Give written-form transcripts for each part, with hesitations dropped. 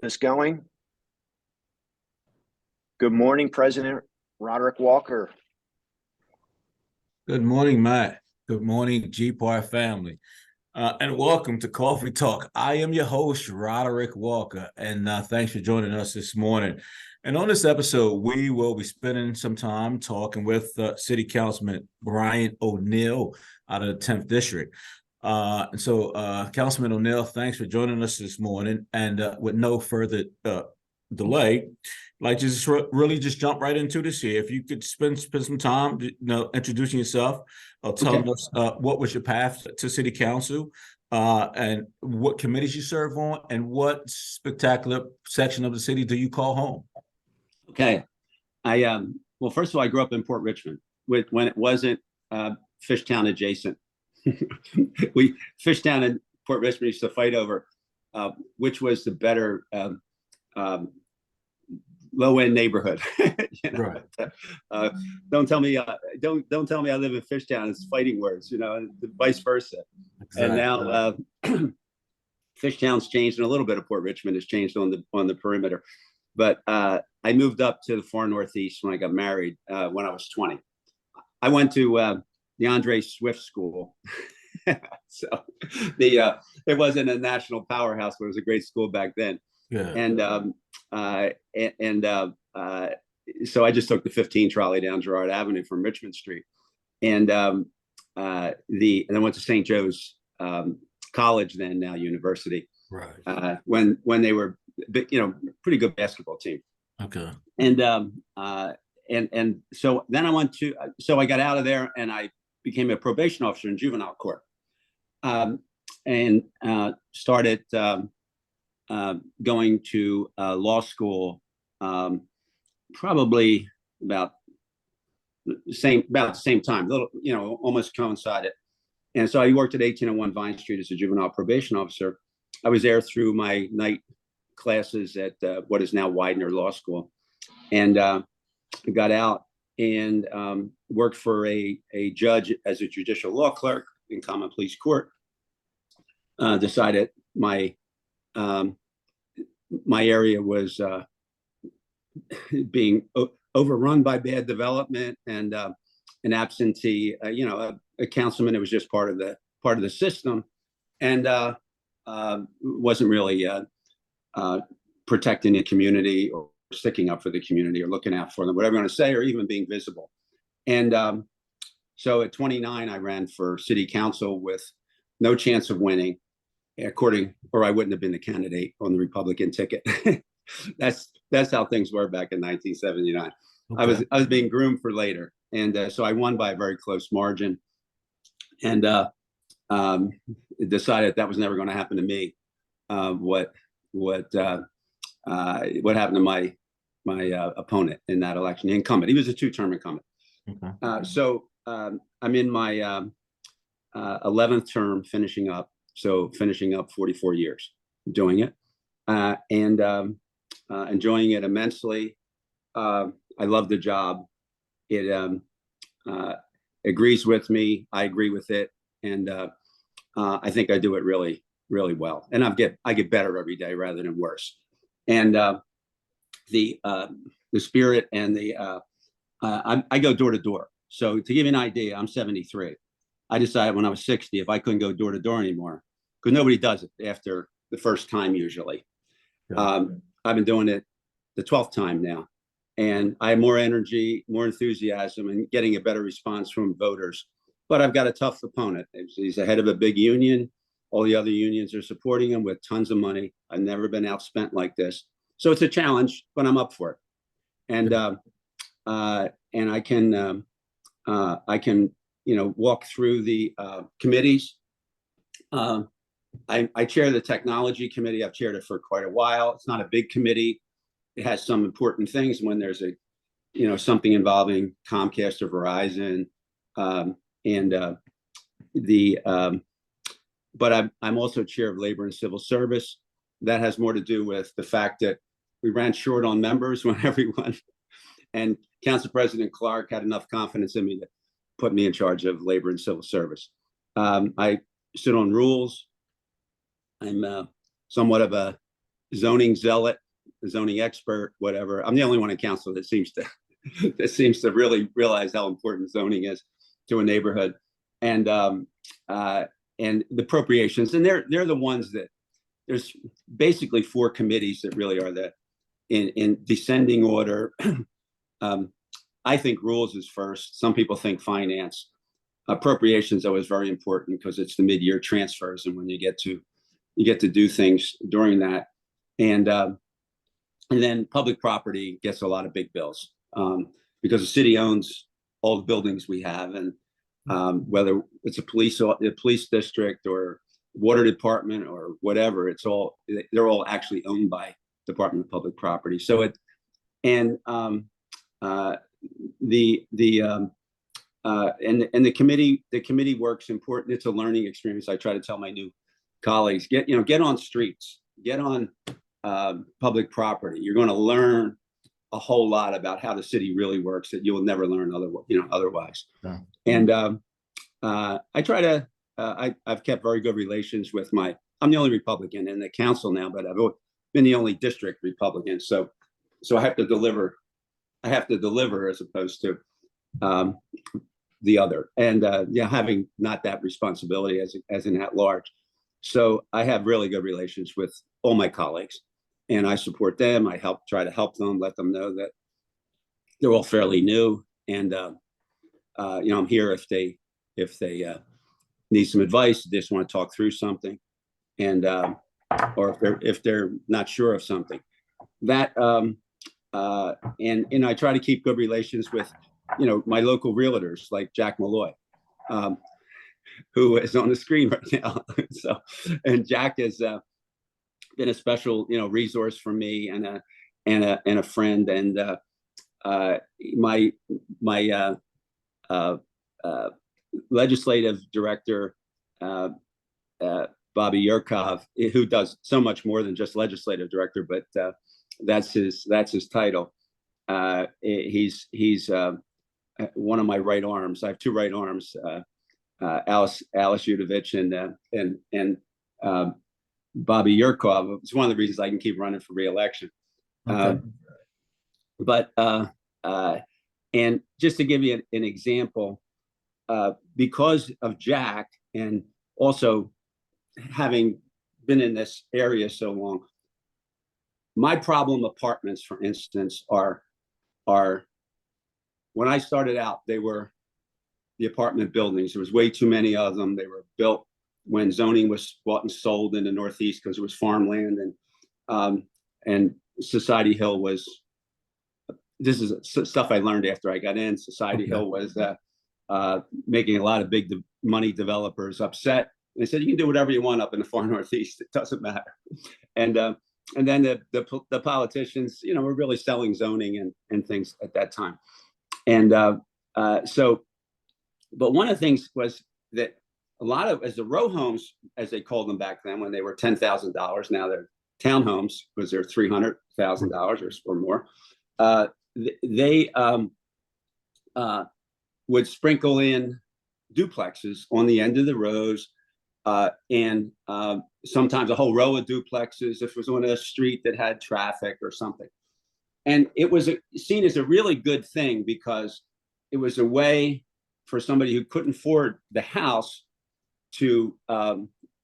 this going. Good morning, President Roderick Walker. Good morning, Matt. Good morning, GPAR family. And welcome to Coffee Talk. I am your host, Roderick Walker, and thanks for joining us this morning. And on this episode, we will be spending some time talking with City Councilman Brian O'Neill out of the 10th District. Councilman O'Neill, thanks for joining us this morning. And with no further delay, like just really just jump right into this here. If you could spend some time, introducing yourself, telling us what was your path to City Council, and what committees you serve on, and what spectacular section of the city do you call home? Okay, well, first of all, I grew up in Port Richmond when it wasn't Fishtown adjacent. Fishtown and Port Richmond used to fight over which was the better low-end neighborhood. Right. Don't tell me I live in Fishtown. It's fighting words, and vice versa. Exactly. And now Fishtown's changed, and a little bit of Port Richmond has changed on the perimeter. But I moved up to the far northeast when I got married when I was 20. I went to the Andre Swift School. So it wasn't a national powerhouse, but it was a great school back then. Yeah. So I just took the 15 trolley down Girard Avenue from Richmond Street, and then went to St. Joe's College, then now University. Right. When they were, pretty good basketball team. Okay. And so then I went to, so I got out of there and I became a probation officer in juvenile court, and started going to law school, probably about the same time, almost coincided. And so I worked at 1801 Vine Street as a juvenile probation officer. I was there through my night classes at what is now Widener Law School, and got out and worked for a judge as a judicial law clerk in common pleas court. Decided my area was being overrun by bad development and an absentee, a councilman that was just part of the system, and wasn't really protecting the community or sticking up for the community or looking out for them, whatever you want to say, or even being visible. And so at 29, I ran for city council with no chance of winning, or I wouldn't have been the candidate on the Republican ticket. That's how things were back in 1979. Okay. I was being groomed for later, and so I won by a very close margin, and decided that was never going to happen to me. What happened to my opponent in that election, the incumbent? He was a two-term incumbent. Okay. So I'm in my 11th term, finishing up 44 years doing it, and enjoying it immensely. I love the job. It agrees with me. I agree with it, and I think I do it really, really well. And I get better every day rather than worse. And the spirit and I go door to door. So to give you an idea, I'm 73. I decided when I was 60, if I couldn't go door to door anymore, because nobody does it after the first time usually. Yeah. I've been doing it the 12th time now, and I have more energy, more enthusiasm, and getting a better response from voters. But I've got a tough opponent. He's the head of a big union. All the other unions are supporting him with tons of money. I've never been outspent like this. So it's a challenge, but I'm up for it. And I can walk through the committees. I chair the technology committee. I've chaired it for quite a while. It's not a big committee. It has some important things when there's something involving Comcast or Verizon, but I'm also chair of Labor and Civil Service. That has more to do with the fact that we ran short on members when everyone, and Council President Clark had enough confidence in me to put me in charge of Labor and Civil Service. I sit on rules. I'm somewhat of a zoning zealot, zoning expert, whatever. I'm the only one in council that seems to really realize how important zoning is to a neighborhood, and the appropriations. And they're the ones that there's basically 4 committees that really are the in descending order. I think rules is first. Some people think finance. Appropriations, though, is very important because it's the mid-year transfers, and when you get to do things during that, and then public property gets a lot of big bills because the city owns all the buildings we have, and whether it's a police district or water department or whatever, they're all actually owned by Department of Public Property. So the committee work's important. It's a learning experience. I try to tell my new colleagues, get on streets, get on public property. You're going to learn a whole lot about how the city really works that you will never learn otherwise. Yeah. And I try to I've kept very good relations with I'm the only Republican in the council now, but I've been the only district Republican. So I have to deliver as opposed to the other, and having not that responsibility as an at-large. So I have really good relations with all my colleagues, and I support them. I try to help them, let them know that they're all fairly new, and I'm here if they need some advice, they just want to talk through something, and or if they're not sure of something. That and I try to keep good relations with my local realtors like Jack Malloy, who is on the screen right now. And Jack has been a special resource for me and a friend, and my legislative director, Bobby Yurkov, who does so much more than just legislative director, but that's his title. He's one of my right arms. I have 2 right arms, Alice Udovich and Bobby Yurkov. It's one of the reasons I can keep running for re-election. Okay. And just to give you an example, because of Jack, and also having been in this area so long, my problem apartments, for instance, are when I started out, they were the apartment buildings. There was way too many of them. They were built when zoning was bought and sold in the Northeast because it was farmland, and Society Hill was. This is stuff I learned after I got in. Society Hill was making a lot of big money developers upset. And they said, you can do whatever you want up in the far Northeast. It doesn't matter. And then the politicians, were really selling zoning and things at that time. And but one of the things was that a lot of, as the row homes, as they called them back then, when they were $10,000, now they're townhomes because they're $300,000 or more. They would sprinkle in duplexes on the end of the rows, and sometimes a whole row of duplexes if it was on a street that had traffic or something. And it was seen as a really good thing because it was a way for somebody who couldn't afford the house to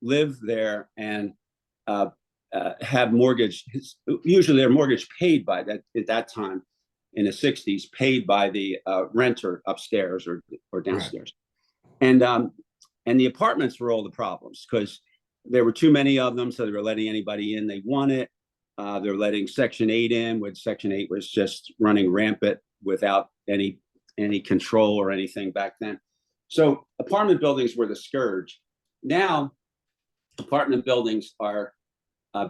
live there and have mortgage. Usually their mortgage paid by that at that time in the 60s, paid by the renter upstairs or downstairs. Right. And the apartments were all the problems because there were too many of them, so they were letting anybody in they wanted. They're letting Section 8 in, when Section 8 was just running rampant without any control or anything back then. So apartment buildings were the scourge. Now, apartment buildings are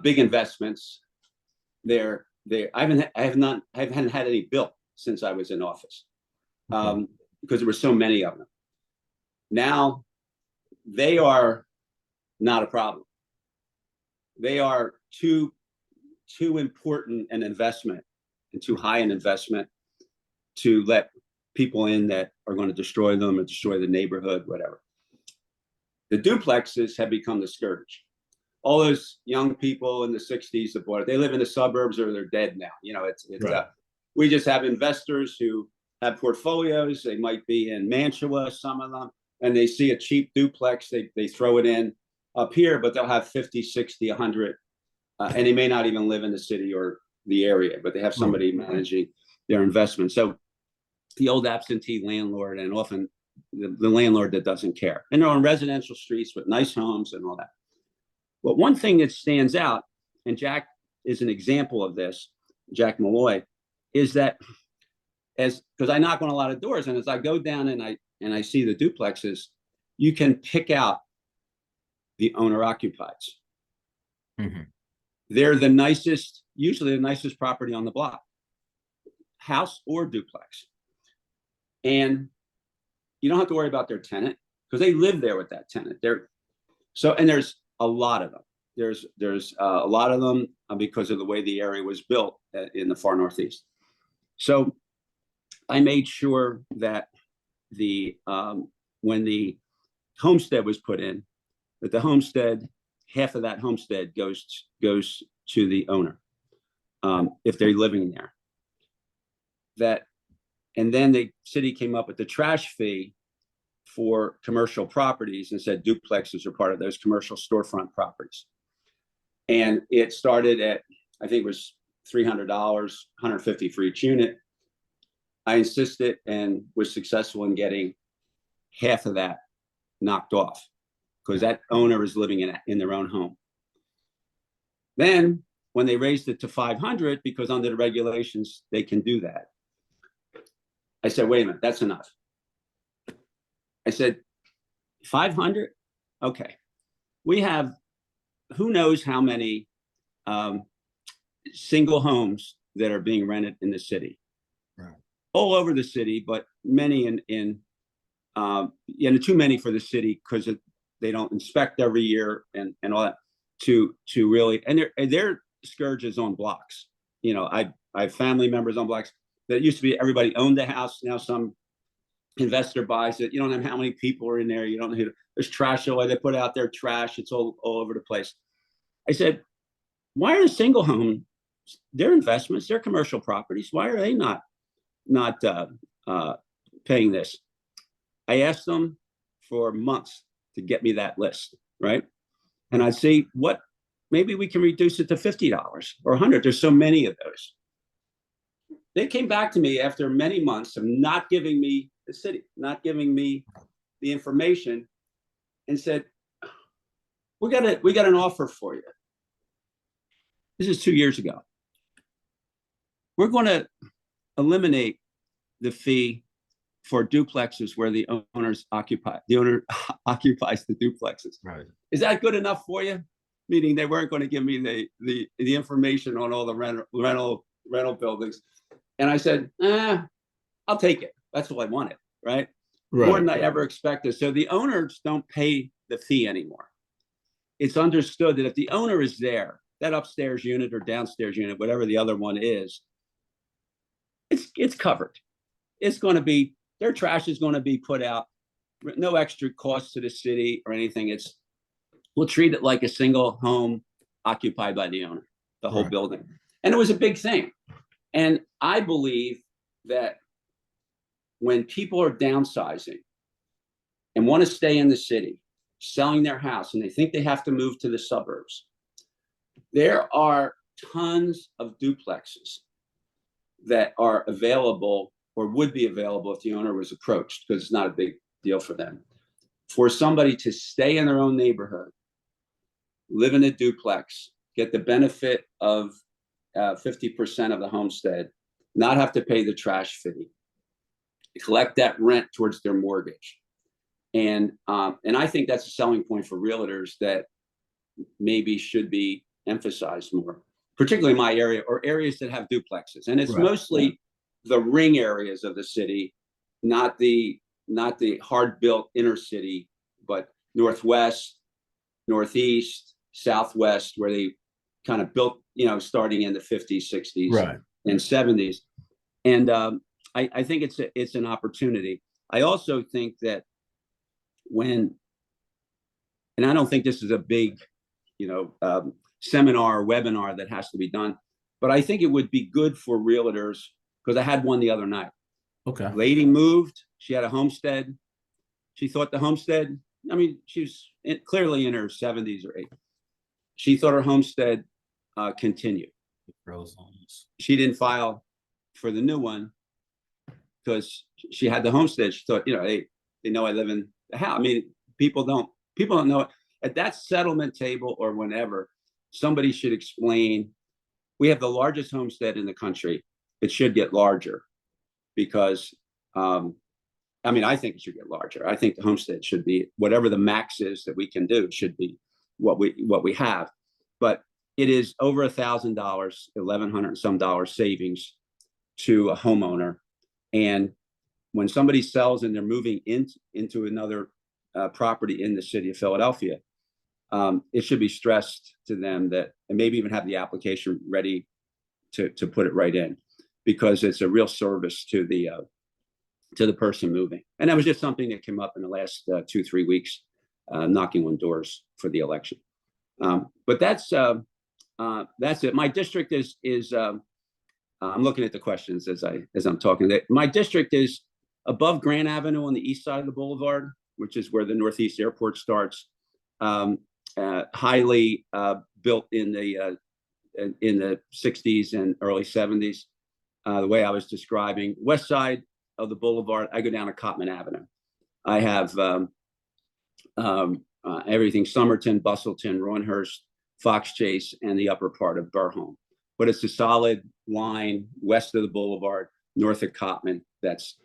big investments. I haven't had any built since I was in office because there were so many of them. Now, they are not a problem. They are too important an investment and too high an investment to let people in that are going to destroy them or destroy the neighborhood, whatever. The duplexes have become the scourge. all those young people in the 60s that bought it, they live in the suburbs or they're dead now. You know, Right. We just have investors who have portfolios. They might be in Mantua, some of them, and they see a cheap duplex. They throw it in up here, but they'll have 50, 60, 100, and they may not even live in the city or the area, but they have somebody managing their investment. So the old absentee landlord, and often the landlord that doesn't care. And they're on residential streets with nice homes and all that. But one thing that stands out, and Jack is an example of this, Jack Malloy, is that because I knock on a lot of doors, and as I go down and I see the duplexes, you can pick out the owner occupieds. Mm-hmm. They're the nicest, usually the nicest property on the block, house or duplex. And you don't have to worry about their tenant because they live there with that tenant. And there's a lot of them. There's a lot of them because of the way the area was built in the far Northeast. So I made sure that when the homestead was put in, that the homestead, half of that homestead goes to the owner if they're living there. And then the city came up with the trash fee for commercial properties and said duplexes are part of those commercial storefront properties. And it started at, I think it was $300, $150 for each unit. I insisted and was successful in getting half of that knocked off because that owner is living in their own home. Then when they raised it to 500, because under the regulations, they can do that. I said, wait a minute, that's enough. I said, 500? Okay. We have, who knows how many single homes that are being rented in the city. Right. All over the city, but many too many for the city because they don't inspect every year and all that to really, and they're scourges on blocks. You know, I have family members on blocks that used to be everybody owned the house. Now some investor buys it. You don't know how many people are in there. You don't know there's trash away. They put out their trash. It's all over the place. I said, why are the single homes, their investments, their commercial properties, why are they not paying this? I asked them for months to get me that list, right? And I'd say, maybe we can reduce it to $50 or $100. There's so many of those. They came back to me after many months of not giving me the city, not giving me the information, and said, we got an offer for you. This is 2 years ago. We're going to eliminate the fee for duplexes where the owner occupies the duplexes. Right. Is that good enough for you? Meaning they weren't going to give me the information on all the rental buildings. And I said, I'll take it. That's what I wanted, right? More than I ever expected. So the owners don't pay the fee anymore. It's understood that if the owner is there, that upstairs unit or downstairs unit, whatever the other one is, it's covered. It's going to be, their trash is going to be put out, no extra cost to the city or anything. We'll treat it like a single home occupied by the owner, the whole building. And it was a big thing. And I believe that when people are downsizing and want to stay in the city, selling their house, and they think they have to move to the suburbs, there are tons of duplexes that are available or would be available if the owner was approached, because it's not a big deal for them, for somebody to stay in their own neighborhood, live in a duplex, get the benefit of 50% of the homestead, not have to pay the trash fee, collect that rent towards their mortgage. And I think that's a selling point for realtors that maybe should be emphasized more, particularly in my area or areas that have duplexes. And it's mostly the ring areas of the city, not the hard-built inner city, but Northwest, Northeast, Southwest, where they kind of built, starting in the 50s, 60s, and 70s. And I think it's an opportunity. I also think that and I don't think this is a big seminar or webinar that has to be done. But I think it would be good for realtors, because I had one the other night. Okay. Lady moved. She had a homestead. She thought the homestead, I mean, she was clearly in her 70s or 80s. She thought her homestead continued. She didn't file for the new one because she had the homestead. She thought, they know I live in the house. I mean, people don't know it. At that settlement table or whenever, somebody should explain, we have the largest homestead in the country. It should get larger because, I think it should get larger. I think the homestead should be whatever the max is that we can do should be what we have. But it is over $1,000, $1,100 and some dollars savings to a homeowner. And when somebody sells and they're moving into another property in the city of Philadelphia, it should be stressed to them that, and maybe even have the application ready to put it right in, because it's a real service to the person moving. And that was just something that came up in the last 2-3 weeks, knocking on doors for the election. But that's it. My district is I'm looking at the questions as I'm talking. My district is above Grand Avenue on the east side of the boulevard, which is where the Northeast Airport starts. Highly built in the 60s and early 70s. The way I was describing, west side of the boulevard, I go down to Cotman Avenue. I have everything: Somerton, Bustleton, Roynhurst, Fox Chase, and the upper part of Burholm. But it's a solid line west of the boulevard, north of Cotman. That's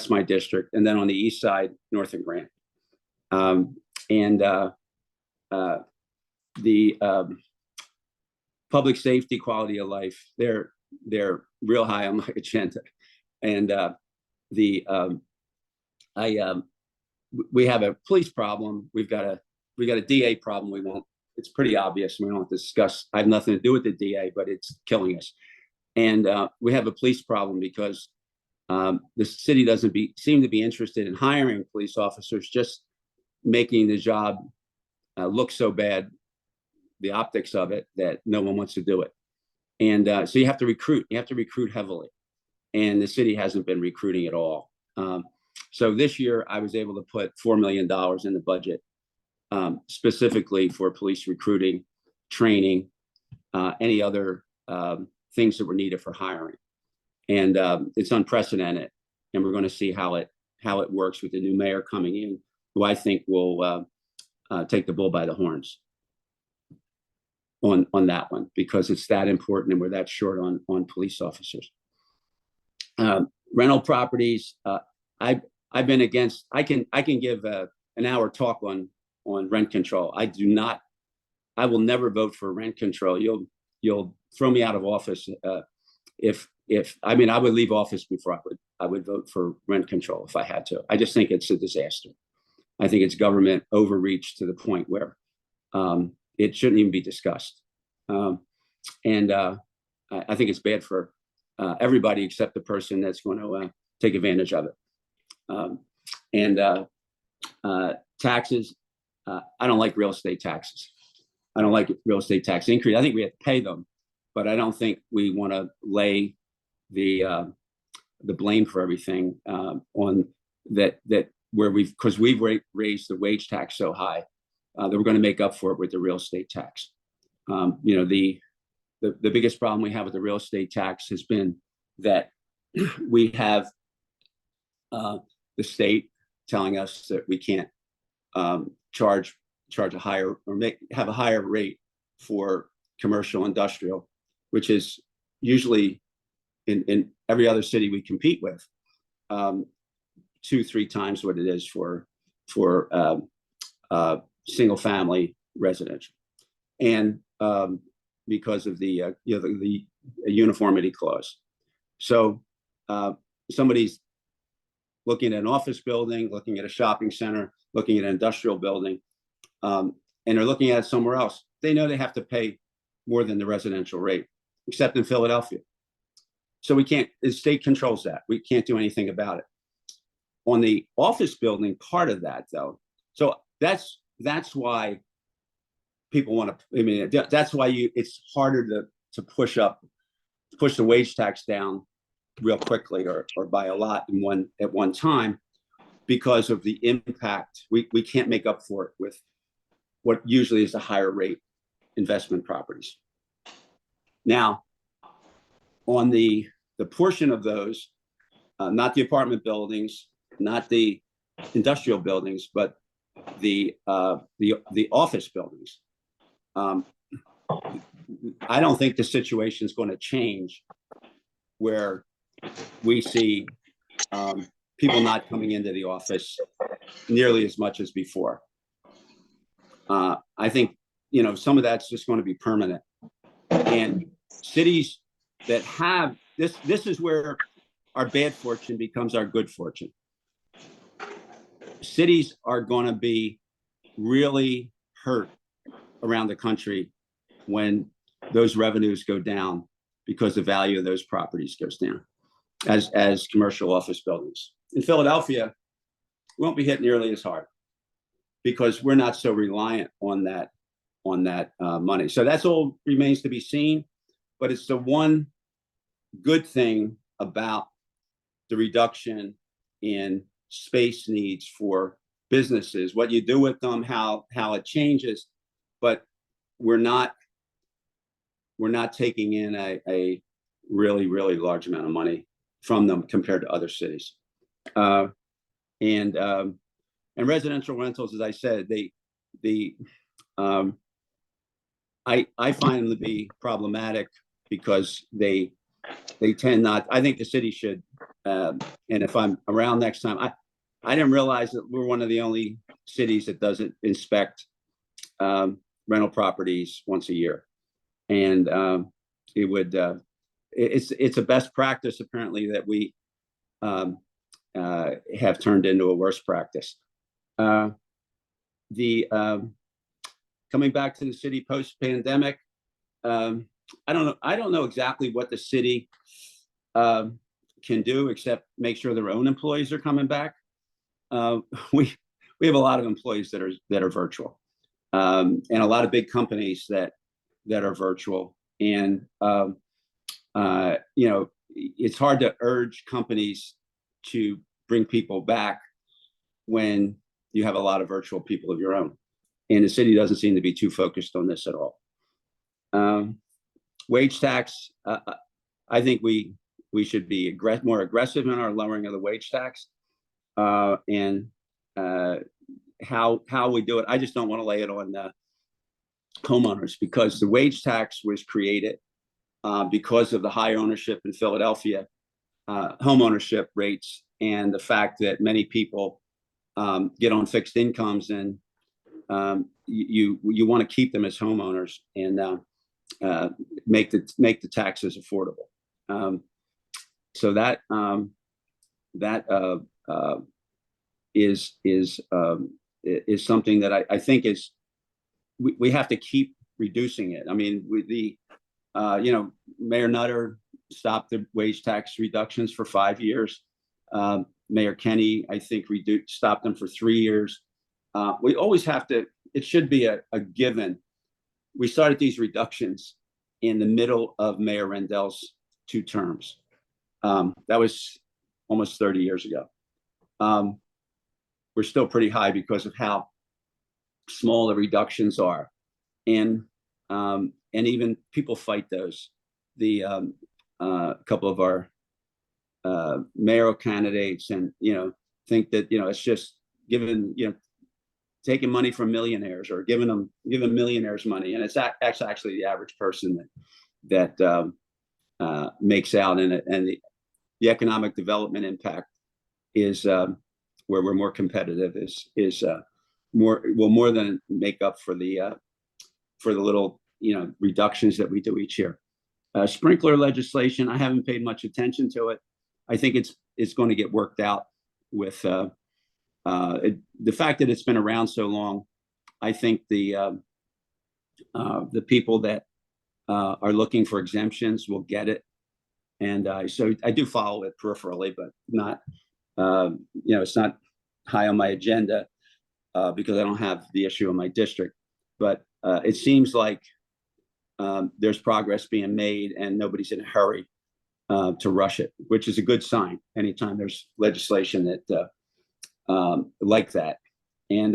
my district. And then on the east side, north of Grant. The public safety, quality of life, they're real high on my agenda. And we have a police problem. We got a DA problem. It's pretty obvious. We don't discuss. I have nothing to do with the DA, but it's killing us. And we have a police problem because the city doesn't seem to be interested in hiring police officers, just making the job look so bad, the optics of it, that no one wants to do it. And so you have to recruit. You have to recruit heavily. And the city hasn't been recruiting at all. So this year, I was able to put $4 million in the budget specifically for police recruiting, training, any other things that were needed for hiring. And it's unprecedented. And we're going to see how it works with the new mayor coming in, who I think will take the bull by the horns on that one, because it's that important and we're that short on police officers. Rental properties, I've been against. I can give an hour talk on rent control. I will never vote for rent control. You'll throw me out of office I would leave office before I would vote for rent control if I had to. I just think it's a disaster. I think it's government overreach to the point where it shouldn't even be discussed. I think it's bad for everybody except the person that's going to take advantage of it. Taxes, I don't like real estate taxes. I don't like real estate tax increase. I think we have to pay them, but I don't think we want to lay the blame for everything on that because we've raised the wage tax so high that we're going to make up for it with the real estate tax. The biggest problem we have with the real estate tax has been that we have the state telling us that we can't charge a higher or have a higher rate for commercial industrial, which is usually in every other city we compete with 2-3 times what it is for single family residential, and because of the uniformity clause. So somebody's looking at an office building, looking at a shopping center, looking at an industrial building, and they're looking at it somewhere else. They know they have to pay more than the residential rate, except in Philadelphia. So we can't, the state controls that. We can't do anything about it. On the office building part of that, though, so that's why people want to, I mean, that's why it's harder to push the wage tax down real quickly or by a lot at one time, because of the impact. We can't make up for it with what usually is a higher rate investment properties. Now, on the portion of those, not the apartment buildings, not the industrial buildings, but the office buildings, I don't think the situation is going to change where we see people not coming into the office nearly as much as before. I think, some of that's just going to be permanent. And cities that have this is where our bad fortune becomes our good fortune. Cities are going to be really hurt around the country when those revenues go down, because the value of those properties goes down as commercial office buildings. In Philadelphia, we won't be hit nearly as hard because we're not so reliant on that money. So that's all remains to be seen, but it's the one good thing about the reduction in space needs for businesses, what you do with them, how it changes, but we're not taking in a really, really large amount of money from them compared to other cities. And residential rentals, as I said, I find them to be problematic because they tend not. I think the city should, and if I'm around next time, I didn't realize that we're one of the only cities that doesn't inspect rental properties once a year, and it's a best practice apparently that we have turned into a worse practice. Coming back to the city post-pandemic, I don't know exactly what the city can do except make sure their own employees are coming back. We have a lot of employees that are virtual, and a lot of big companies that are virtual, and it's hard to urge companies to bring people back when you have a lot of virtual people of your own. And the city doesn't seem to be too focused on this at all. Wage tax, I think we should be more aggressive in our lowering of the wage tax. And how we do it, I just don't want to lay it on homeowners, because the wage tax was created because of the high ownership in Philadelphia, homeownership rates, and the fact that many people get on fixed incomes, and you want to keep them as homeowners and make the taxes affordable. So that is something that I think is we have to keep reducing it. I mean, Mayor Nutter stopped the wage tax reductions for 5 years. Mayor Kenny, I think, stopped them for 3 years. We always have to. It should be a given. We started these reductions in the middle of Mayor Rendell's 2 terms. That was almost 30 years ago. We're still pretty high because of how small the reductions are, and even people fight those. The couple of our mayoral candidates, and think that it's just taking money from millionaires or giving millionaires money, and it's actually the average person that makes out in it, and the economic development impact is where we're more competitive is more than make up for the little reductions that we do each year. Sprinkler legislation, I haven't paid much attention to it. I think it's going to get worked out with the fact that it's been around so long. I think the people that are looking for exemptions will get it, and so I do follow it peripherally, but not it's not high on my agenda because I don't have the issue in my district. But it seems like there's progress being made and nobody's in a hurry to rush it, which is a good sign anytime there's legislation that like that. And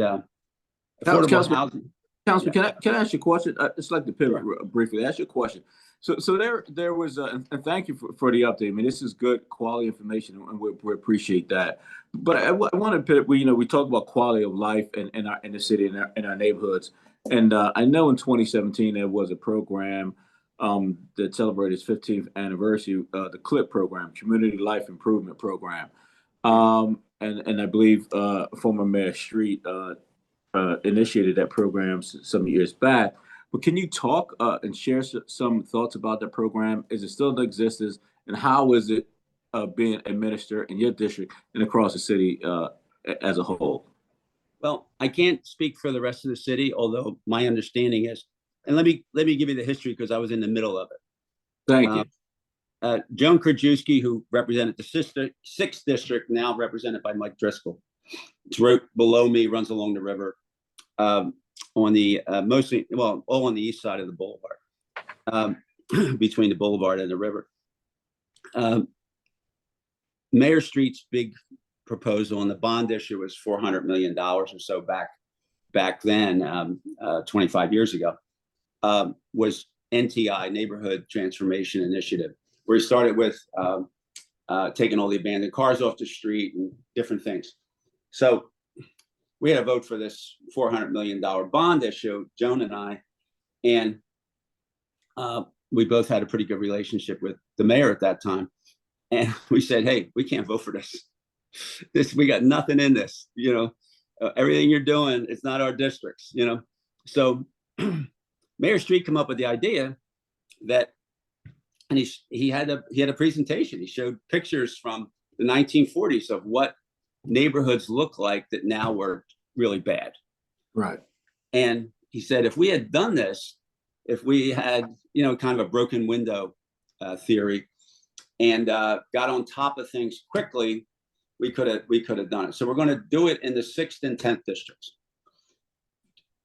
affordable housing. Councilman, can I ask you a question? I'd just like to pivot briefly. Ask you a question. So there was and thank you for the update. I mean, this is good quality information, and we appreciate that. But I want to pivot. We talk about quality of life in the city and in our neighborhoods. And I know in 2017 there was a program that celebrated its 15th anniversary, the CLIP program, Community Life Improvement Program, and I believe former Mayor Street initiated that program some years back. But can you talk and share some thoughts about the program? Is it still in existence, and how is it being administered in your district and across the city as a whole? Well, I can't speak for the rest of the city, although my understanding is, and let me give you the history because I was in the middle of it. Thank you. Joan Krajewski, who represented the 6th district, now represented by Mike Driscoll. It's right below me, runs along the river. On the all on the east side of the boulevard, between the boulevard and the river. Mayor Street's big proposal on the bond issue was $400 million or so back then, 25 years ago, was NTI, Neighborhood Transformation Initiative, where he started with taking all the abandoned cars off the street and different things. So we had a vote for this $400 million bond issue, Joan and I, and we both had a pretty good relationship with the mayor at that time. And we said, hey, we can't vote for this. We got nothing in this, everything you're doing, it's not our districts, So Mayor Street come up with the idea that, and he had a presentation. He showed pictures from the 1940s of what neighborhoods look like that now were really bad. Right. And he said, if we had done this, if we had, kind of a broken window theory and got on top of things quickly, we could have done it. So we're going to do it in the 6th and 10th districts.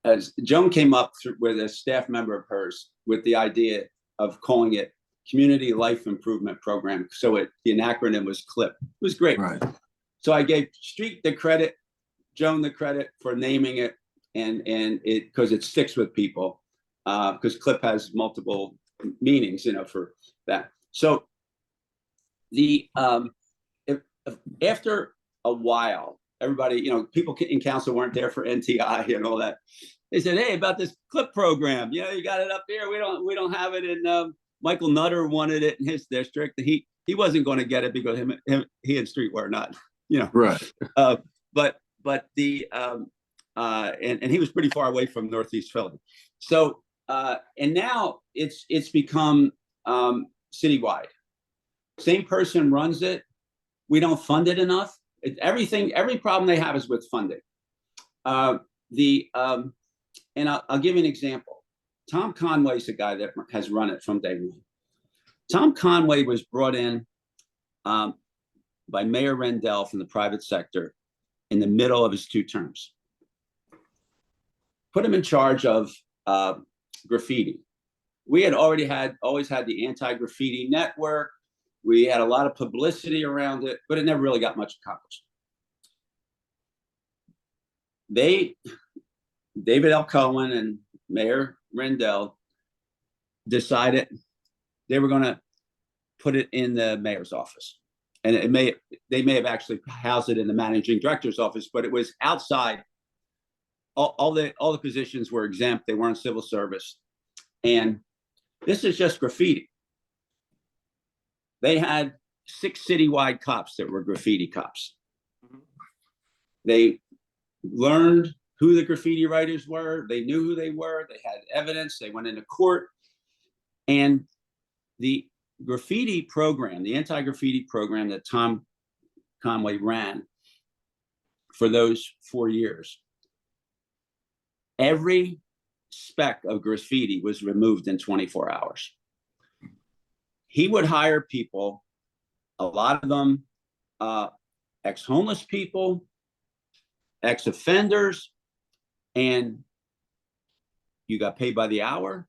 As Joan came up with a staff member of hers with the idea of calling it Community Life Improvement Program. So the acronym was CLIP. It was great. Right. So I gave Street the credit, Joan the credit for naming it, and it because it sticks with people, because CLIP has multiple meanings, for that. So the after a while, everybody, people in council weren't there for NTI and all that. They said, hey, about this CLIP program, you got it up here. We don't have it in. Michael Nutter wanted it in his district. He wasn't going to get it because he and Street were not. Right. But the and he was pretty far away from Northeast Philly. So and now it's become citywide. Same person runs it. We don't fund it enough. Every problem they have is with funding. And I'll give you an example. Tom Conway's the guy that has run it from day one. Tom Conway was brought in by Mayor Rendell from the private sector in the middle of his 2 terms. Put him in charge of graffiti. We had always had the anti-graffiti network. We had a lot of publicity around it, but it never really got much accomplished. David L. Cohen and Mayor Rendell decided they were going to put it in the mayor's office. And they may have actually housed it in the managing director's office, but it was outside. All the positions were exempt. They weren't civil service. And this is just graffiti. They had 6 citywide cops that were graffiti cops. They learned who the graffiti writers were. They knew who they were. They had evidence. They went into court. And the graffiti program, the anti-graffiti program that Tom Conway ran for those 4 years, every speck of graffiti was removed in 24 hours. He would hire people, a lot of them ex-homeless people, ex-offenders, and you got paid by the hour.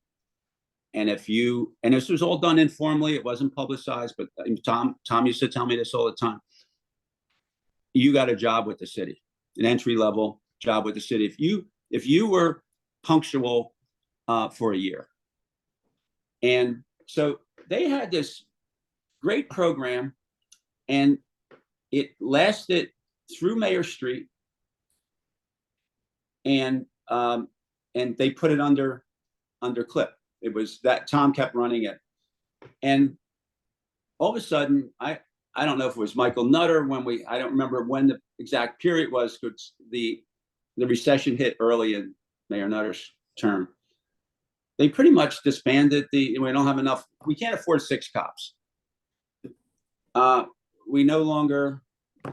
And and this was all done informally, it wasn't publicized, but Tom used to tell me this all the time. You got a job with the city, an entry level job with the city. If you were punctual for a year. And so they had this great program, and it lasted through Mayor Street, and they put it under Clip. It was that Tom kept running it, and all of a sudden, I don't know if it was Michael Nutter I don't remember when the exact period was, because the recession hit early in Mayor Nutter's term. They pretty much disbanded we don't have enough. We can't afford 6 cops. We no longer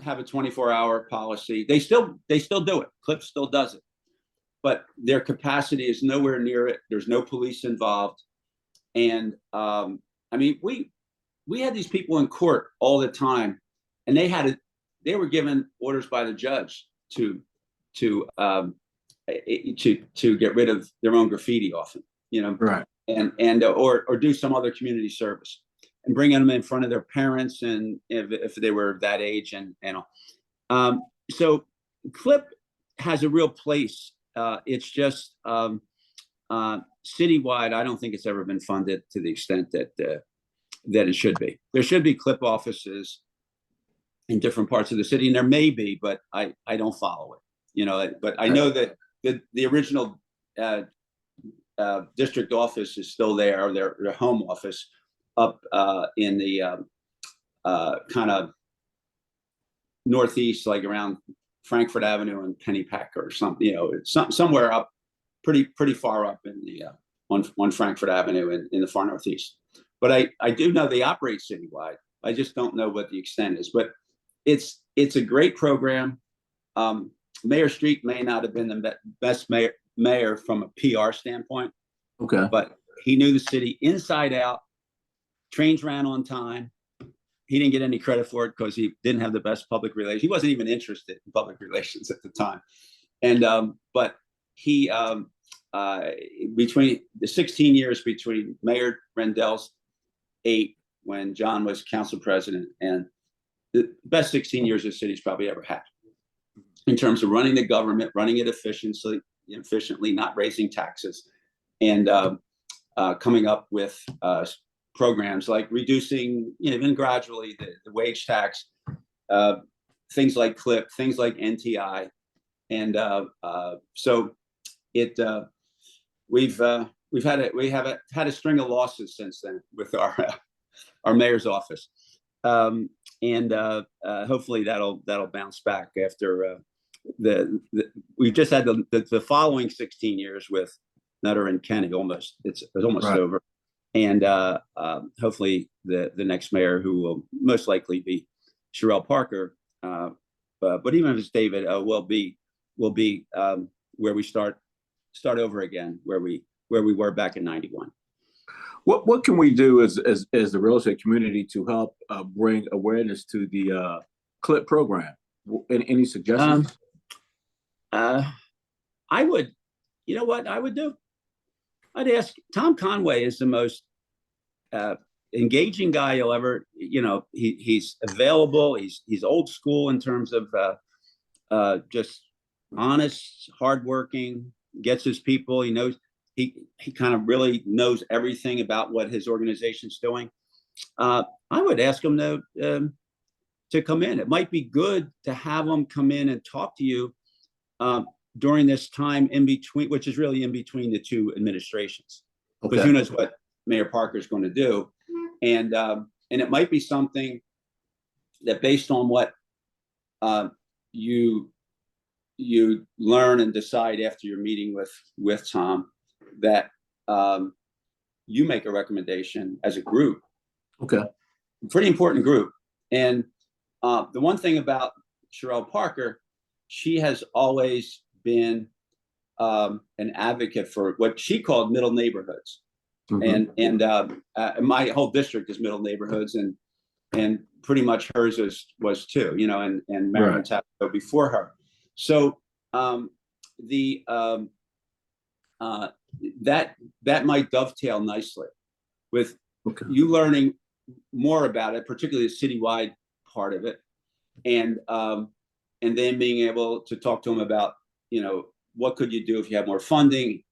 have a 24-hour policy. They still do it. Clip still does it, but their capacity is nowhere near it. There's no police involved, and I mean, we had these people in court all the time, and they were given orders by the judge to get rid of their own graffiti often, Right. and or do some other community service, and bringing them in front of their parents, and if they were that age, and all. So Clip has a real place. It's just citywide. I don't think it's ever been funded to the extent that it should be. There should be Clip offices in different parts of the city, and there may be, but I don't follow it. But I know that the original district office is still there, or their home office up in the kind of northeast, like around Frankfurt Avenue and Pennypacker or something. Somewhere up, pretty far up in the on Frankfurt Avenue in the far northeast. But I do know they operate citywide. I just don't know what the extent is. But it's a great program. Mayor Street may not have been the best mayor from a PR standpoint. Okay. But he knew the city inside out. Trains ran on time. He didn't get any credit for it because he didn't have the best public relations. He wasn't even interested in public relations at the time. And but he between the 16 years between Mayor Rendell's 8, when John was council president, and the best 16 years the city's probably ever had in terms of running the government, running it efficiently, not raising taxes, and coming up with programs like reducing, even gradually, the wage tax, things like Clip, things like NTI, and so we have had a string of losses since then with our mayor's office, and hopefully that'll bounce back after we've just had the following 16 years with Nutter and Kenny. It's almost Right. over, and hopefully the next mayor, who will most likely be Sherelle Parker, but even if it's David, will be where we start over again, where we were back in '91. What can we do as the real estate community to help bring awareness to the Clip program? Any suggestions? I would, what I would do? I'd ask. Tom Conway is the most engaging guy you'll ever. He's available. He's old school in terms of just honest, hardworking, gets his people. He knows. He kind of really knows everything about what his organization's doing. I would ask him to come in. It might be good to have him come in and talk to you during this time in between, which is really in between the two administrations. Okay. Because who knows what Mayor Parker is going to do, and it might be something that, based on what you learn and decide after your meeting with Tom, that you make a recommendation as a group. Okay. Pretty important group. And the one thing about Sherelle Parker, she has always been an advocate for what she called middle neighborhoods. Mm-hmm. And my whole district is middle neighborhoods, and pretty much hers was too, and Marion Tapio before her. So that might dovetail nicely with Okay. you learning more about it, particularly the citywide part of it, and then being able to talk to them about, what could you do if you have more funding?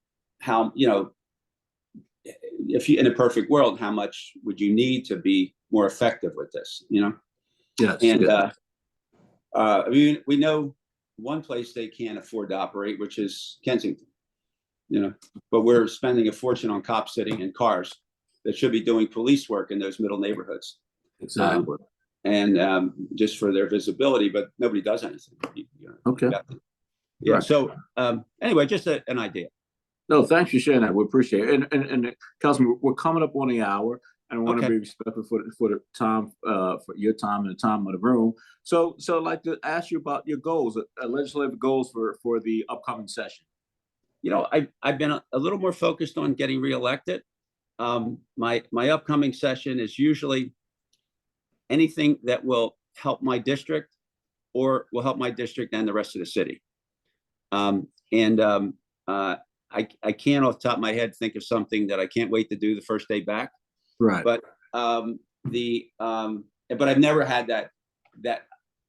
How, if you, in a perfect world, how much would you need to be more effective with this, Yes. And yes. we know one place they can't afford to operate, which is Kensington, but we're spending a fortune on cop sitting in cars that should be doing police work in those middle neighborhoods. Exactly. And just for their visibility, but nobody does anything. Okay. Yeah. Right. So anyway, just an idea. No, thanks for sharing that. We appreciate it. And Councilman, we're coming up on the hour, and I want to be respectful for the time, for your time and the time of the room. So I'd like to ask you about your goals, legislative goals for the upcoming session. I've been a little more focused on getting reelected. My upcoming session is usually anything that will help my district or will help my district and the rest of the city. I can't off the top of my head think of something that I can't wait to do the first day back. Right. But but I've never had that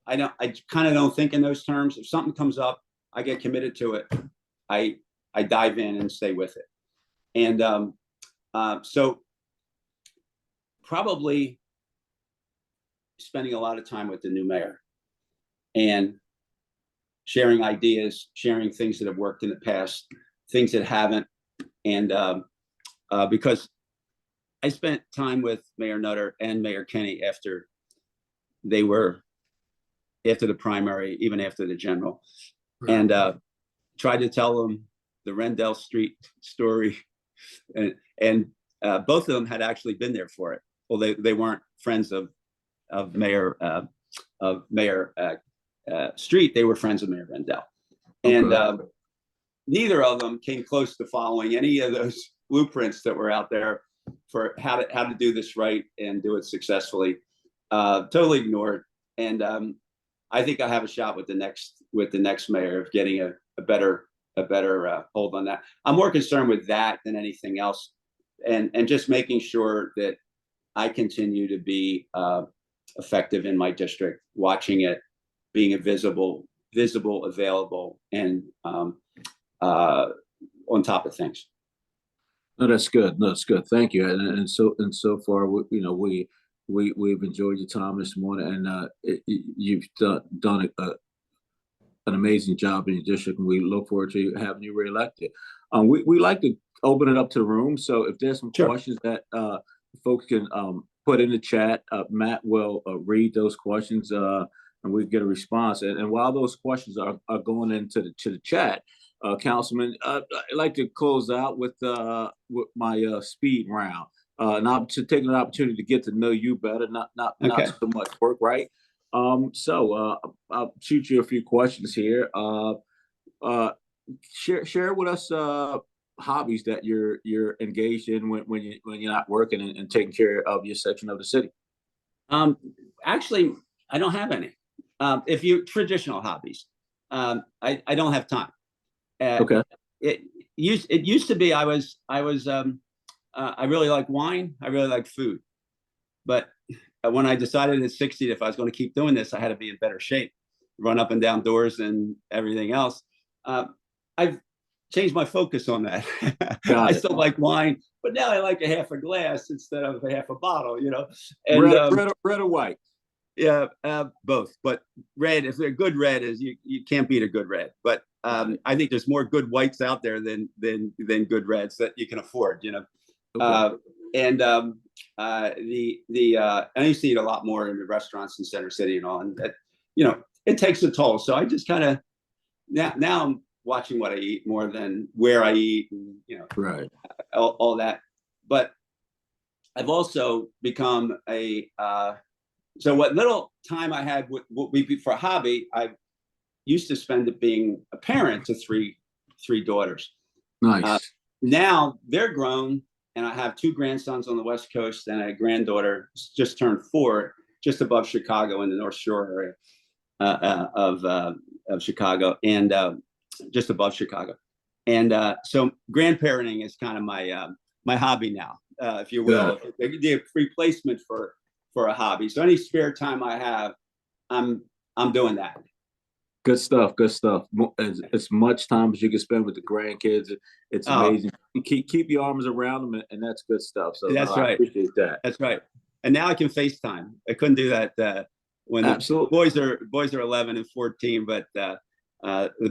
I kind of don't think in those terms. If something comes up, I get committed to it. I dive in and stay with it. And so probably spending a lot of time with the new mayor and sharing ideas, sharing things that have worked in the past, things that haven't. And because I spent time with Mayor Nutter and Mayor Kenny after the primary, even after the general, and tried to tell them the Rendell Street story. And both of them had actually been there for it. Well, they weren't friends of Mayor Street. They were friends of Mayor Rendell. And neither of them came close to following any of those blueprints that were out there for how to do this right and do it successfully. Totally ignored. And I think I have a shot with the next mayor of getting a better hold on that. I'm more concerned with that than anything else, and just making sure that I continue to be effective in my district, watching it, being visible, available, and on top of things. No, that's good. No, that's good. Thank you. And so far, we've enjoyed your time this morning, and you've done an amazing job in your district, and we look forward to having you reelected. We like to open it up to the room. So if there's some questions that folks can put in the chat, Matt will read those questions, and we get a response. And while those questions are going into the chat, Councilman, I'd like to close out with my speed round. To take an opportunity to get to know you better, not so much work, right? So I'll shoot you a few questions here. Share with us hobbies that you're engaged in when you're not working and taking care of your section of the city. Actually, I don't have any. If you traditional hobbies, I don't have time. Okay. It used to be I really like wine. I really like food, but when I decided at 60 if I was going to keep doing this, I had to be in better shape, run up and down doors and everything else. I've changed my focus on that. I still like wine, but now I like a half a glass instead of a half a bottle. And red or white. Yeah, both. But red, if they're good red, is you can't beat a good red. But I think there's more good whites out there than good reds that you can afford. Okay. And I used to eat a lot more in the restaurants in Center City and all, and that, it takes a toll. So I just kind of now I'm watching what I eat more than where I eat, and, right, all that. But I've also become so what little time I had for a hobby, I used to spend it being a parent to three daughters. Nice. Now they're grown, and I have 2 grandsons on the West Coast and a granddaughter just turned 4, just above Chicago in the North Shore area of Chicago, and just above Chicago. And so grandparenting is kind of my my hobby now, if you will. The replacement for a hobby. So any spare time I have, I'm doing that. Good stuff. Good stuff. As much time as you can spend with the grandkids, it's amazing. You keep your arms around them, and that's good stuff. So that's right. I appreciate that. That's right. And now I can FaceTime. I couldn't do that when the boys are 11 and 14, but the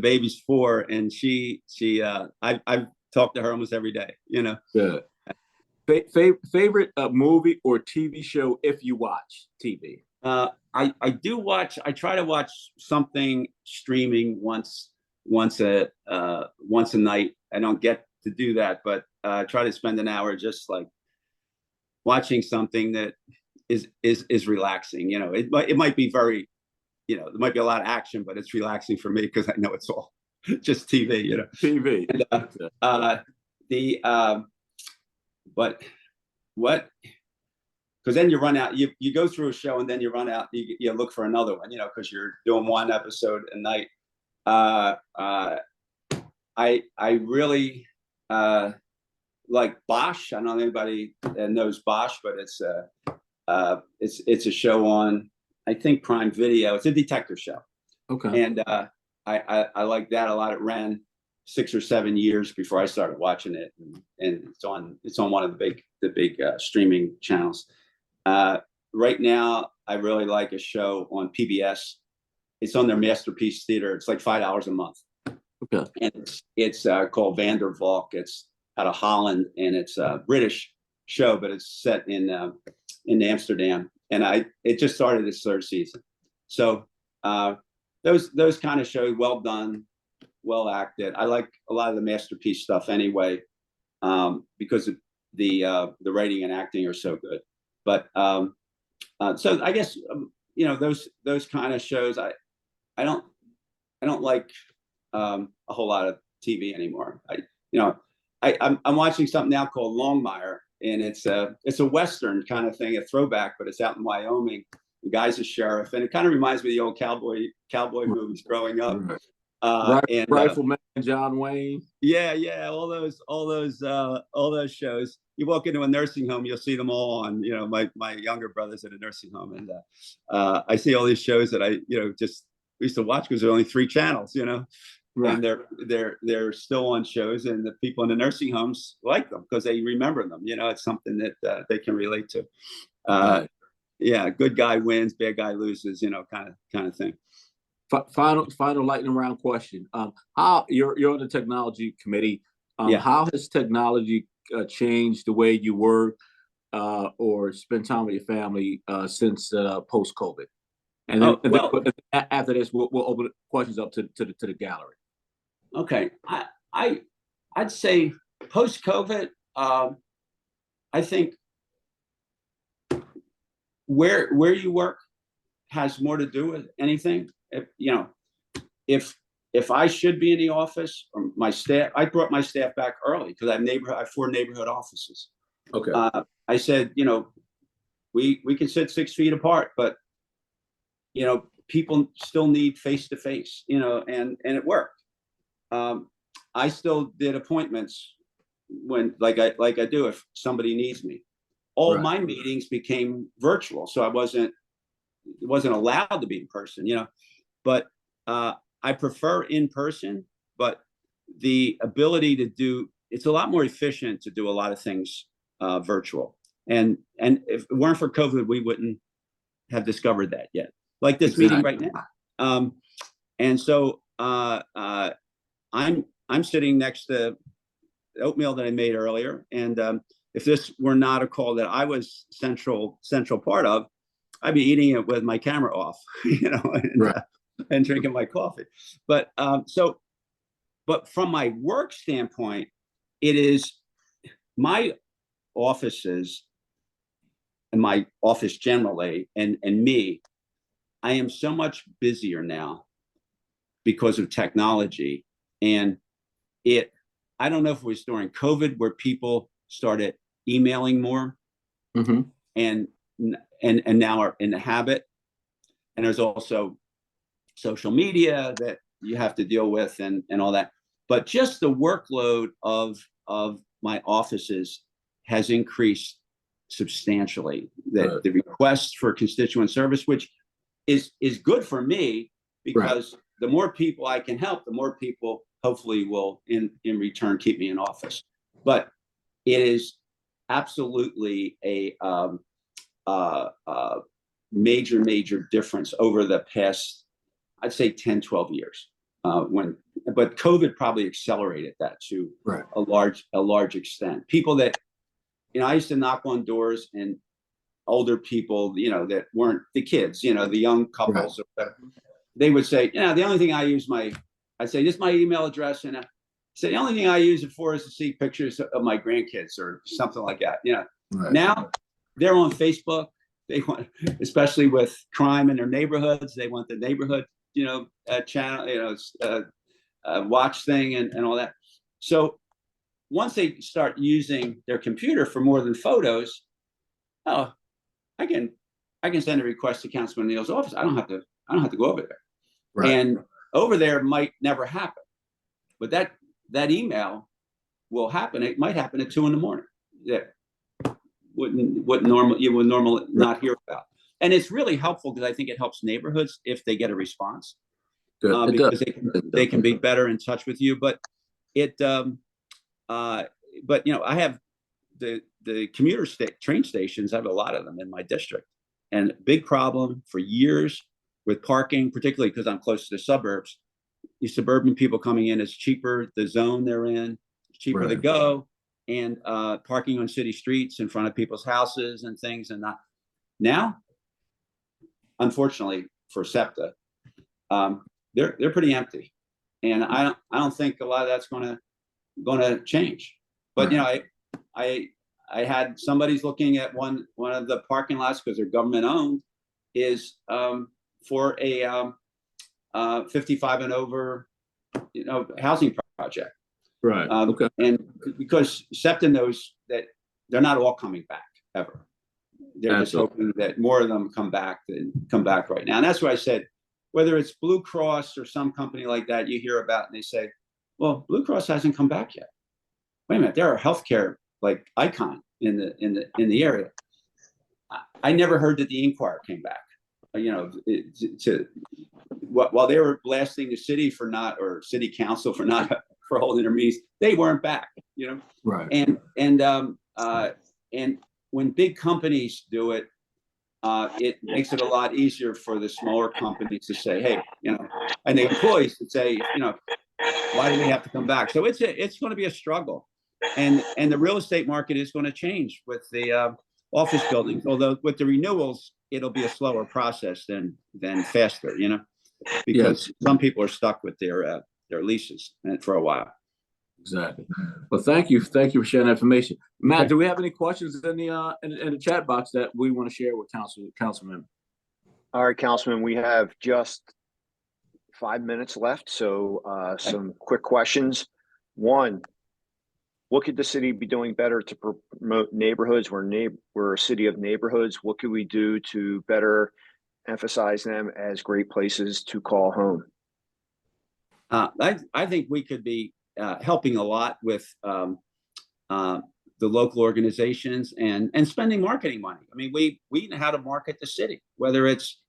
baby's 4, and I've talked to her almost every day. You know. Good. Favorite movie or TV show if you watch TV? I do watch. I try to watch something streaming once a night. I don't get to do that, but try to spend an hour just like watching something that is relaxing. You know, it might be very, you know, there might be a lot of action, but it's relaxing for me because I know it's all just TV. You know, TV. And, but what? Because then you run out. You go through a show and then you run out. You look for another one. You know, because you're doing one episode a night. I really like Bosch. I don't know anybody that knows Bosch, but it's a show on, I think, Prime Video. It's a detective show. Okay. And I like that a lot. It ran 6 or 7 years before I started watching it, and it's on one of the big streaming channels. Right now, I really like a show on PBS. It's on their Masterpiece Theater. It's like $5 a month. Okay. And it's called Vander Valk. It's out of Holland, and it's a British show, but it's set in Amsterdam. And it just started its 3rd season. So those kind of shows, well done, well acted. I like a lot of the Masterpiece stuff anyway, because of the writing and acting are so good. But so I guess you know, those kind of shows. I don't like a whole lot of TV anymore. I'm watching something now called Longmire, and it's a Western kind of thing, a throwback, but it's out in Wyoming. The guy's a sheriff, and it kind of reminds me of the old cowboy movies growing up. Rifleman, John Wayne. Yeah, all those shows. You walk into a nursing home, you'll see them all on. You know, my younger brother's at a nursing home, and I see all these shows that I just used to watch because there are only 3 channels. You know, right. And they're still on shows, and the people in the nursing homes like them because they remember them. You know, it's something that they can relate to. Right. Yeah, good guy wins, bad guy loses. You know, kind of thing. Final lightning round question. How you're on the technology committee? How has technology changed the way you work or spend time with your family since post-COVID? And then, after this, we'll open questions up to the gallery. Okay, I'd say post-COVID, I think where you work has more to do with anything. If I should be in the office, or my staff, I brought my staff back early because I have 4 neighborhood offices. Okay. I said, we can sit 6 feet apart, but people still need face-to-face, and it worked. I still did appointments when, like I do if somebody needs me. All my meetings became virtual, so it wasn't allowed to be in person, but I prefer in person, but the ability to do, it's a lot more efficient to do a lot of things virtual. And if it weren't for COVID, we wouldn't have discovered that yet. Like this meeting right now. And so I'm sitting next to oatmeal that I made earlier. And if this were not a call that I was central part of, I'd be eating it with my camera off, and drinking my coffee. But but from my work standpoint, it is my offices and my office generally and me, I am so much busier now because of technology. And I don't know if it was during COVID where people started emailing more and now are in the habit. And there's also social media that you have to deal with and all that. but just the workload of my offices has increased substantially. The requests for constituent service, which is good for me, because the more people I can help, the more people hopefully will in return keep me in office. But it is absolutely a major difference over the past, I'd say 10, 12 years. But COVID probably accelerated that to a large extent. People that, I used to knock on doors, and older people, that weren't the kids, the young couples, they would say, the only thing I use I'd say, this is my email address, and say the only thing I use it for is to see pictures of my grandkids or something like that. Now they're on Facebook. They want, especially with crime in their neighborhoods, they want the neighborhood, channel, watch thing and all that. So once they start using their computer for more than photos, I can send a request to Councilman Neal's office. I don't have to go over there. And over there might never happen, but that email will happen. It might happen at 2 a.m. that you would normally not hear about. And it's really helpful, because I think it helps neighborhoods if they get a response, because they can be better in touch with you. But I have the commuter train stations. I have a lot of them in my district, and big problem for years with parking, particularly because I'm close to the suburbs. You suburban people coming in, it's cheaper. The zone they're in, it's cheaper to go, and parking on city streets in front of people's houses and things. And not now, unfortunately for SEPTA, they're pretty empty, and I don't think a lot of that's going to change. But I had somebody's looking at one of the parking lots, because they're government owned, is for a 55 and over, housing project. And because SEPTA knows that they're not all coming back ever. They're just hoping that more of them come back right now. And that's why I said, whether it's Blue Cross or some company like that you hear about, and they say, well, Blue Cross hasn't come back yet. Wait a minute, they're a healthcare icon in the area. I never heard that the Inquirer came back. While they were blasting the city or city council for holding their meetings, they weren't back. And when big companies do it, it makes it a lot easier for the smaller companies to say, hey, and the employees to say, why do we have to come back? So it's going to be a struggle, and the real estate market is going to change with the office buildings. Although with the renewals, it'll be a slower process than faster, because some people are stuck with their leases for a while. Exactly. Well, thank you for sharing that information. Matt, do we have any questions in the chat box that we want to share with Councilman? All right, Councilman, we have just 5 minutes left. So some quick questions. One, what could the city be doing better to promote neighborhoods? We're a city of neighborhoods. What could we do to better emphasize them as great places to call home? I think we could be helping a lot with the local organizations and spending marketing money. I mean, we know how to market the city, whether it's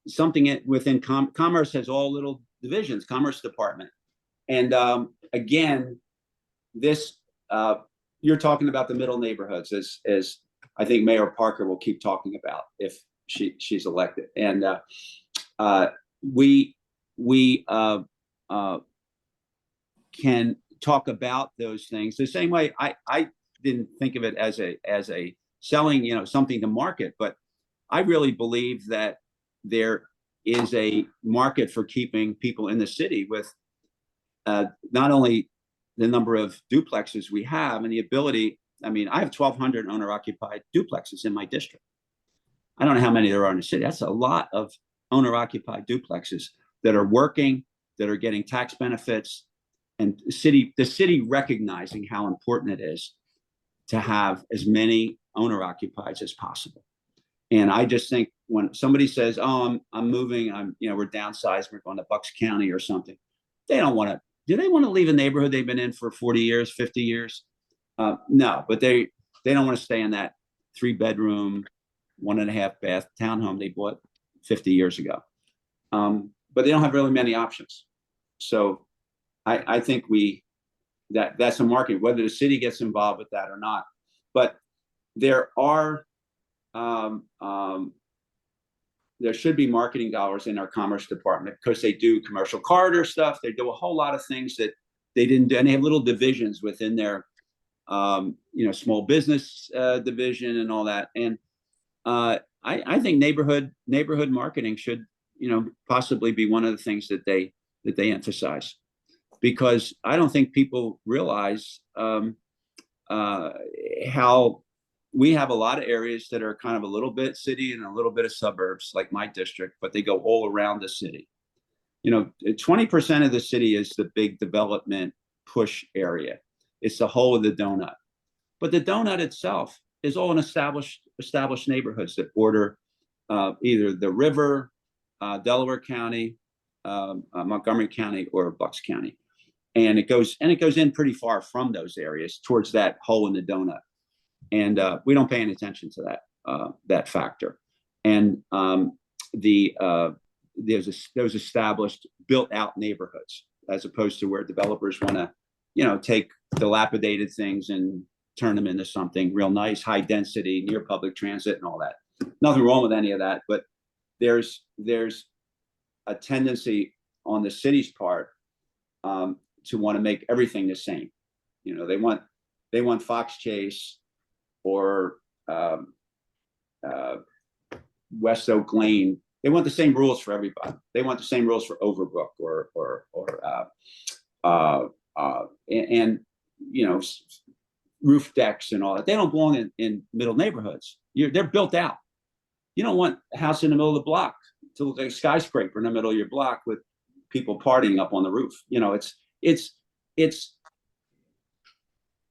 something within Commerce has all little divisions, Commerce Department. And again, this you're talking about the middle neighborhoods, as I think Mayor Parker will keep talking about if she's elected. And we can talk about those things the same way. I didn't think of it as a selling, something to market, but I really believe that there is a market for keeping people in the city with not only the number of duplexes we have and the ability. I mean, I have 1,200 owner-occupied duplexes in my district. I don't know how many there are in the city. That's a lot of owner-occupied duplexes that are working, that are getting tax benefits, and the city recognizing how important it is to have as many owner-occupieds as possible. And I just think when somebody says, "Oh, I'm moving, we're downsizing, we're going to Bucks County or something," they don't want to. Do they want to leave a neighborhood they've been in for 40 years, 50 years? No, but they don't want to stay in that 3-bedroom, 1.5 bath townhome they bought 50 years ago. But they don't have really many options. So I think that's a market, whether the city gets involved with that or not. But there are there should be marketing dollars in our commerce department, because they do commercial corridor stuff. They do a whole lot of things that they didn't do, and they have little divisions within their small business division and all that. And I think neighborhood marketing should possibly be one of the things that they emphasize, because I don't think people realize how we have a lot of areas that are kind of a little bit city and a little bit of suburbs, like my district, but they go all around the city. 20% of the city is the big development push area. It's the whole of the donut. But the donut itself is all in established neighborhoods that border either the river, Delaware County, Montgomery County, or Bucks County. And it goes in pretty far from those areas towards that hole in the donut. And we don't pay any attention to that factor. And there's those established, built-out neighborhoods, as opposed to where developers want to, take dilapidated things and turn them into something real nice, high density, near public transit, and all that. Nothing wrong with any of that, but there's a tendency on the city's part to want to make everything the same. They want Fox Chase or West Oak Lane. They want the same rules for everybody. They want the same rules for Overbrook and roof decks and all that. They don't belong in middle neighborhoods. They're built out. You don't want a house in the middle of the block to look like a skyscraper in the middle of your block with people partying up on the roof. It's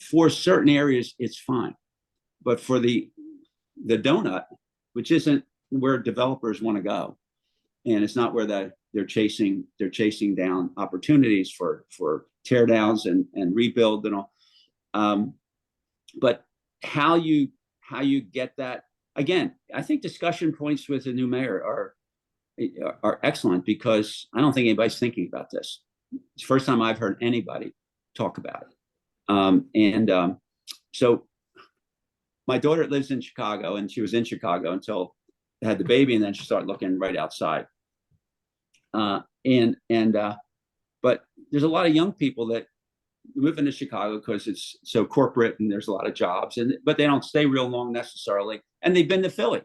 for certain areas, it's fine. But for the donut, which isn't where developers want to go, and it's not where they're chasing down opportunities for tear downs and rebuild and all. But how you get that, again, I think discussion points with the new mayor are excellent, because I don't think anybody's thinking about this. It's the first time I've heard anybody talk about it. So my daughter lives in Chicago, and she was in Chicago until they had the baby, and then she started looking right outside. But there's a lot of young people that move into Chicago because it's so corporate and there's a lot of jobs, but they don't stay real long necessarily. And they've been to Philly.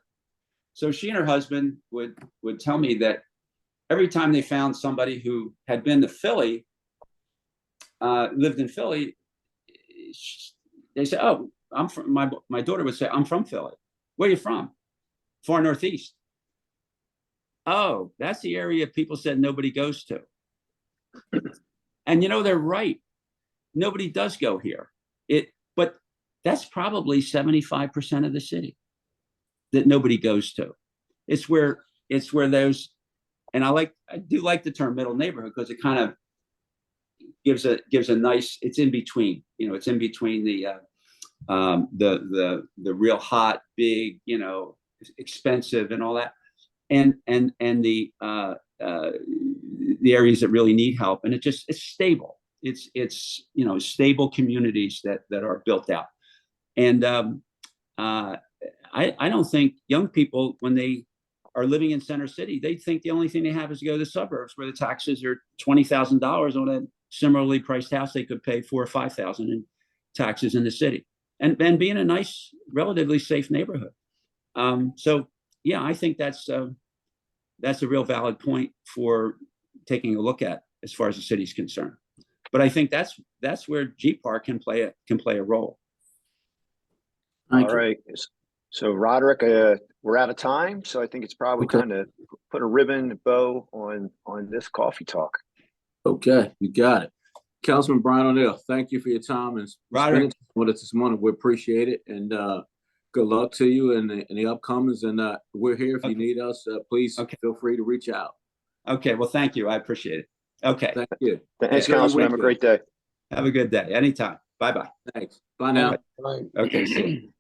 So she and her husband would tell me that every time they found somebody who had been to Philly, lived in Philly, they say, "Oh, I'm from," my daughter would say, "I'm from Philly." "Where are you from?" "Far Northeast." "Oh, that's the area people said nobody goes to." And they're right. Nobody does go here. But that's probably 75% of the city that nobody goes to. It's where those, and I do like the term middle neighborhood, because it kind of gives a nice, it's in between. It's in between the real hot, big, expensive and all that, and the areas that really need help. And it's stable. It's stable communities that are built out. And I don't think young people, when they are living in Center City, they think the only thing they have is to go to the suburbs, where the taxes are $20,000 on a similarly priced house they could pay $4,000 or $5,000 in taxes in the city, and be in a nice, relatively safe neighborhood. So yeah, I think that's a real valid point for taking a look at as far as the city's concerned. But I think that's where GPAR can play a role. All right. So Roderick, we're out of time, so I think it's probably time to put a ribbon bow on this coffee talk. Okay, you got it. Councilman Brian O'Neill, thank you for your time and spending time with us this morning. We appreciate it, and good luck to you and the upcomings. And we're here if you need us. Please feel free to reach out. Okay, well, thank you. I appreciate it. Okay. Thank you. Thanks, Enjoy your Councilman. Have a weekend. great day. Have a good day. Anytime. Bye-bye. Thanks. Bye now. Okay, see you.